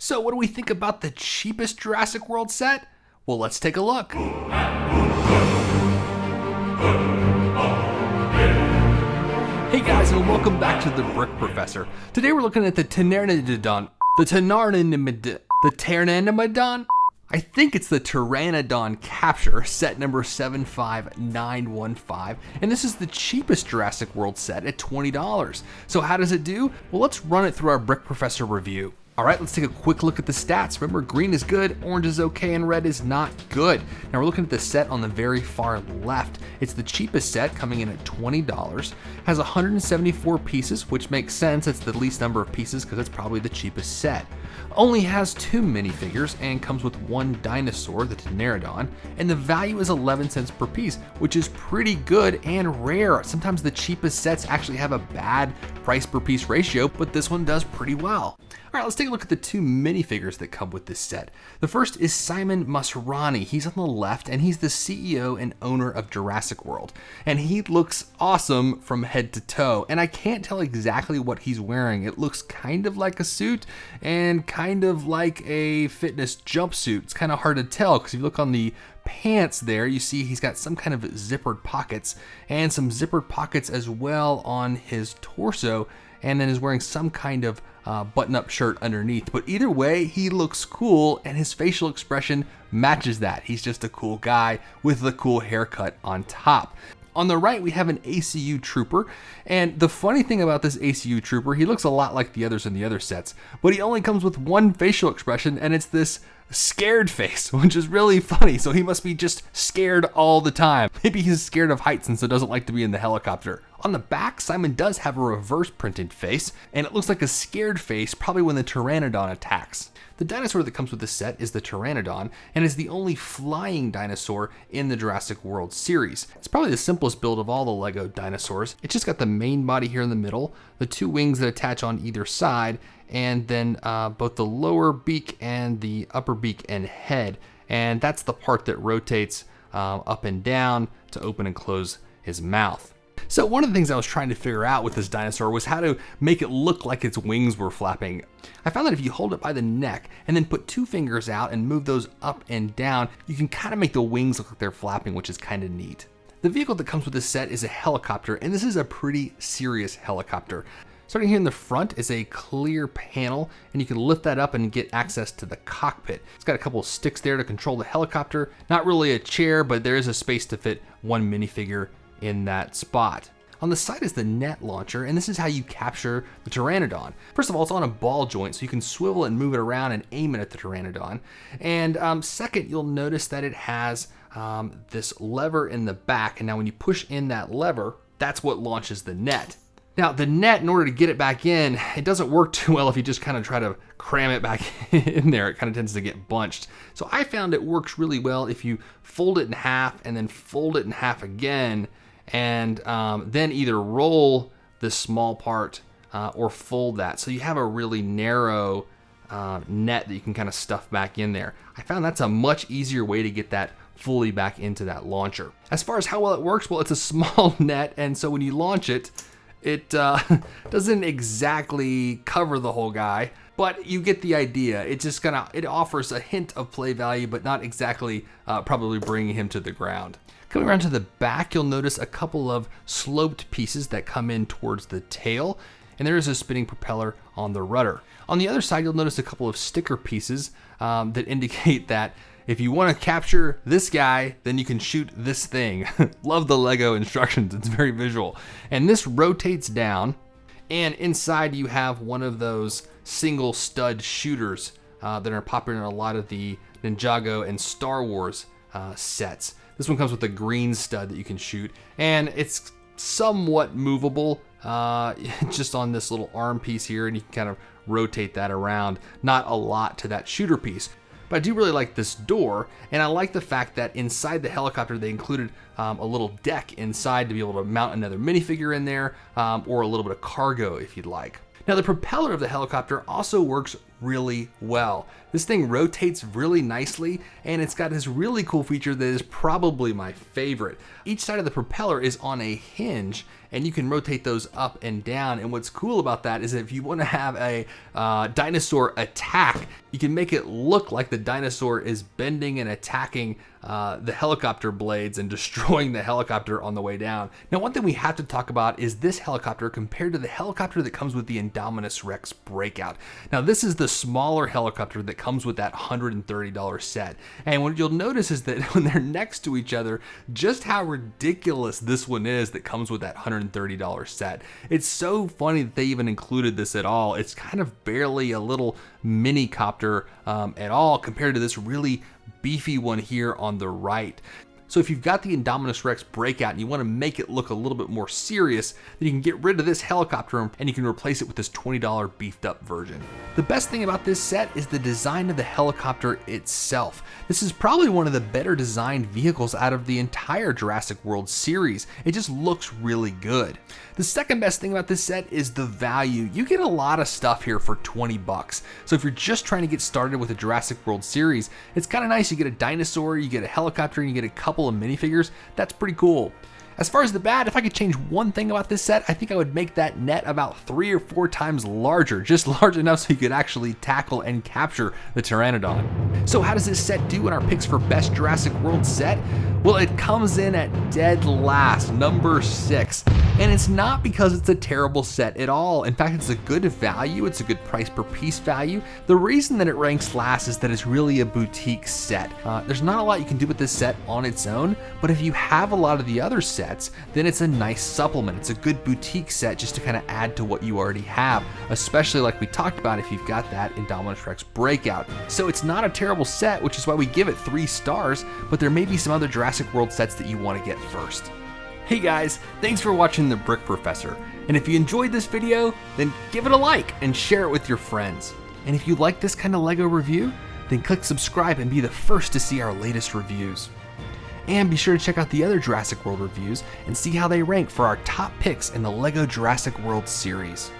So what do we think about the cheapest Jurassic World set? Well, let's take a look. Hey guys, and welcome back to the Brick Professor. Today we're looking at the Pteranodon. The Pteranodon? I think it's the Pteranodon Capture, set number 75915, and this is the cheapest Jurassic World set at $20. So how does it do? Well, let's run it through our Brick Professor review. All right, let's take a quick look at the stats. Remember, green is good, orange is okay, and red is not good. Now we're looking at the set on the very far left. It's the cheapest set, coming in at $20. Has 174 pieces, which makes sense. It's the least number of pieces because it's probably the cheapest set. Only has 2 minifigures and comes with 1 dinosaur, the Pteranodon, and the value is 11 cents per piece, which is pretty good and rare. Sometimes the cheapest sets actually have a bad price per piece ratio, but this one does pretty well. All right, let's take a look at the 2 minifigures that come with this set. The first is Simon Masrani. He's on the left, and he's the CEO and owner of Jurassic World. And he looks awesome from head to toe, and I can't tell exactly what he's wearing. It looks kind of like a suit and kind of like a fitness jumpsuit. It's kind of hard to tell because if you look on the pants there, you see he's got some kind of zippered pockets and some zippered pockets as well on his torso, and then is wearing some kind of button-up shirt underneath. But either way, he looks cool and his facial expression matches that. He's just a cool guy with the cool haircut on top. On the right, we have an ACU trooper, and the funny thing about this ACU trooper, he looks a lot like the others in the other sets, but he only comes with one facial expression, and it's this scared face, which is really funny. So he must be just scared all the time. Maybe he's scared of heights and so doesn't like to be in the helicopter. On the back, Simon does have a reverse printed face, and it looks like a scared face probably when the Pteranodon attacks. The dinosaur that comes with this set is the Pteranodon, and is the only flying dinosaur in the Jurassic World series. It's probably the simplest build of all the Lego dinosaurs. It's just got the main body here in the middle, the 2 wings that attach on either side, and then both the lower beak and the upper beak and head. And that's the part that rotates up and down to open and close his mouth. So one of the things I was trying to figure out with this dinosaur was how to make it look like its wings were flapping. I found that if you hold it by the neck and then put 2 fingers out and move those up and down, you can kind of make the wings look like they're flapping, which is kind of neat. The vehicle that comes with this set is a helicopter, and this is a pretty serious helicopter. Starting here in the front is a clear panel, and you can lift that up and get access to the cockpit. It's got a couple of sticks there to control the helicopter. Not really a chair, but there is a space to fit 1 minifigure in that spot. On the side is the net launcher, and this is how you capture the Pteranodon. First of all, it's on a ball joint, so you can swivel it and move it around and aim it at the Pteranodon. And second, you'll notice that it has this lever in the back, and now when you push in that lever, that's what launches the net. Now, the net, in order to get it back in, it doesn't work too well if you just kind of try to cram it back in there. It kind of tends to get bunched. So I found it works really well if you fold it in half and then fold it in half again, and then either roll this small part or fold that. So you have a really narrow net that you can kind of stuff back in there. I found that's a much easier way to get that fully back into that launcher. As far as how well it works, well, it's a small net, and so when you launch it, it doesn't exactly cover the whole guy, but you get the idea. It just it offers a hint of play value, but not exactly probably bringing him to the ground. Coming around to the back, you'll notice a couple of sloped pieces that come in towards the tail, and there is a spinning propeller on the rudder. On the other side, you'll notice a couple of sticker pieces that indicate that if you want to capture this guy, then you can shoot this thing. Love the Lego instructions, it's very visual. And this rotates down, and inside you have one of those single stud shooters that are popular in a lot of the Ninjago and Star Wars sets. This one comes with a green stud that you can shoot, and it's somewhat movable just on this little arm piece here, and you can kind of rotate that around. Not a lot to that shooter piece. But I do really like this door, and I like the fact that inside the helicopter they included a little deck inside to be able to mount another minifigure in there, or a little bit of cargo if you'd like. Now the propeller of the helicopter also works really well. This thing rotates really nicely, and it's got this really cool feature that is probably my favorite. Each side of the propeller is on a hinge, and you can rotate those up and down. And what's cool about that is if you want to have a dinosaur attack, You can make it look like the dinosaur is bending and attacking the helicopter blades and destroying the helicopter on the way down. Now, one thing we have to talk about is this helicopter compared to the helicopter that comes with the Indominus Rex Breakout. Now, this is the smaller helicopter that comes with that $130 set. And what you'll notice is that when they're next to each other, just how ridiculous this one is that comes with that $130 set. It's so funny that they even included this at all. It's kind of barely a little mini copter at all compared to this really beefy one here on the right. So if you've got the Indominus Rex Breakout and you want to make it look a little bit more serious, then you can get rid of this helicopter and you can replace it with this $20 beefed up version. The best thing about this set is the design of the helicopter itself. This is probably one of the better designed vehicles out of the entire Jurassic World series. It just looks really good. The second best thing about this set is the value. You get a lot of stuff here for 20 bucks. So if you're just trying to get started with the Jurassic World series, it's kind of nice. You get a dinosaur, you get a helicopter, and you get a couple of minifigures. That's pretty cool. As far as the bad, if I could change one thing about this set, I think I would make that net about 3 or 4 times larger, just large enough so you could actually tackle and capture the Pteranodon. So how does this set do in our picks for best Jurassic World set? Well, it comes in at dead last, number 6. And it's not because it's a terrible set at all. In fact, it's a good value. It's a good price per piece value. The reason that it ranks last is that it's really a boutique set. There's not a lot you can do with this set on its own, but if you have a lot of the other sets, then it's a nice supplement. It's a good boutique set just to kind of add to what you already have, especially like we talked about if you've got that Indominus Rex Breakout. So it's not a terrible set, which is why we give it 3 stars, but there may be some other Jurassic World sets that you want to get first. Hey guys, thanks for watching The Brick Professor. And if you enjoyed this video, then give it a like and share it with your friends. And if you like this kind of LEGO review, then click subscribe and be the first to see our latest reviews. And be sure to check out the other Jurassic World reviews and see how they rank for our top picks in the LEGO Jurassic World series.